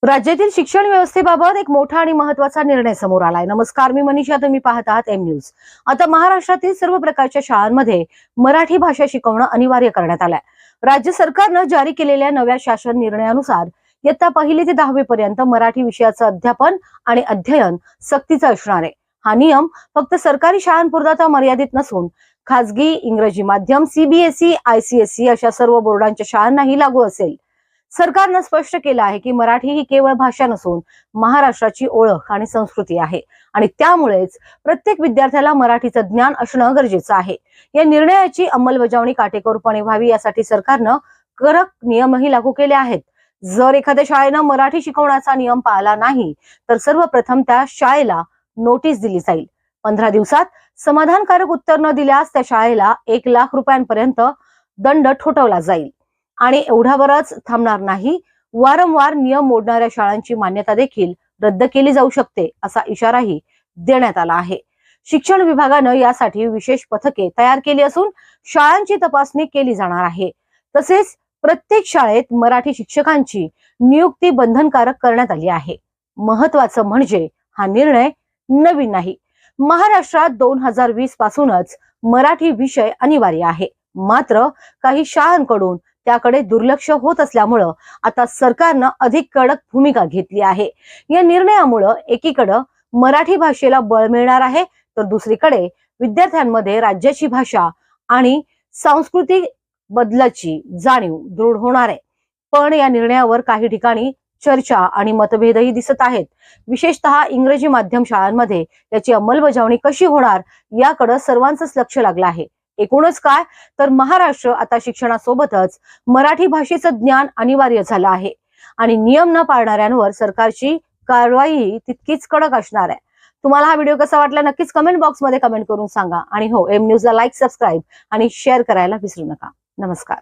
राज्यातील शिक्षण व्यवस्थेबाबत एक मोठा आणि महत्त्वाचा निर्णय समोर आलाय. नमस्कार, मी मनीषा, तुम्ही पाहत आहात एम न्यूज. आता महाराष्ट्रातील सर्व प्रकारच्या शाळांमध्ये मराठी भाषा शिकवणं अनिवार्य करण्यात आलंय. राज्य सरकारनं जारी केलेल्या नव्या शासन निर्णयानुसार इयत्ता 1ली ते 10वी पर्यंत मराठी विषयाचं अध्यापन आणि अध्ययन सक्तीचं असणार आहे. हा नियम फक्त सरकारी शाळांपुरता मर्यादित नसून खासगी, इंग्रजी माध्यम, सीबीएसई, आयसीएसई अशा सर्व बोर्डांच्या शाळांनाही लागू असेल. सरकारनं स्पष्ट केलं आहे की मराठी ही केवळ भाषा नसून महाराष्ट्राची ओळख आणि संस्कृती आहे आणि त्यामुळेच प्रत्येक विद्यार्थ्याला मराठीचं ज्ञान असणं गरजेचं आहे. या निर्णयाची अंमलबजावणी काटेकोरपणे व्हावी यासाठी सरकारनं कडक नियमही लागू केले आहेत. जर एखाद्या शाळेनं मराठी शिकवण्याचा नियम पाळला नाही तर सर्वप्रथम त्या शाळेला नोटीस दिली जाईल. 15 दिवसात समाधानकारक उत्तर न दिल्यास त्या शाळेला 1 लाख रुपयांपर्यंत दंड ठोठावला जाईल. आणि एवढ्यावरच थांबणार नाही, वारंवार नियम मोडणाऱ्या शाळांची मान्यता देखील रद्द केली जाऊ शकते असा इशाराही देण्यात आला आहे. शिक्षण विभागानं यासाठी विशेष पथके तयार केली असून शाळांची तपासणी केली जाणार आहे. तसेच प्रत्येक शाळेत मराठी शिक्षकांची नियुक्ती बंधनकारक करण्यात आली आहे. महत्वाचं म्हणजे हा निर्णय नवीन नाही. महाराष्ट्रात 2020 पासूनच मराठी विषय अनिवार्य आहे. मात्र काही शाळांकडून त्याकडे दुर्लक्ष होत असल्यामुळं आता सरकारनं अधिक कडक भूमिका घेतली आहे. या निर्णयामुळं एकीकडे मराठी भाषेला बळ मिळणार आहे तर दुसरीकडे विद्यार्थ्यांमध्ये राज्याची भाषा आणि सांस्कृतिक बदलाची जाणीव दृढ होणार आहे. पण या निर्णयावर काही ठिकाणी चर्चा आणि मतभेदही दिसत आहेत. विशेषतः इंग्रजी माध्यम शाळांमध्ये याची अंमलबजावणी कशी होणार याकडे सर्वांचंच लक्ष लागलं आहे. एकूणच काय तर महाराष्ट्र आता शिक्षणासोबतच मराठी भाषेचं ज्ञान अनिवार्य झालं आहे आणि नियम न पाळणाऱ्यांवर सरकारची कारवाई तितकीच कडक असणार आहे. तुम्हाला हा व्हिडिओ कसा वाटला नक्कीच कमेंट बॉक्समध्ये कमेंट करून सांगा आणि हो, एम न्यूजला लाईक, सबस्क्राईब आणि शेअर करायला विसरू नका. नमस्कार.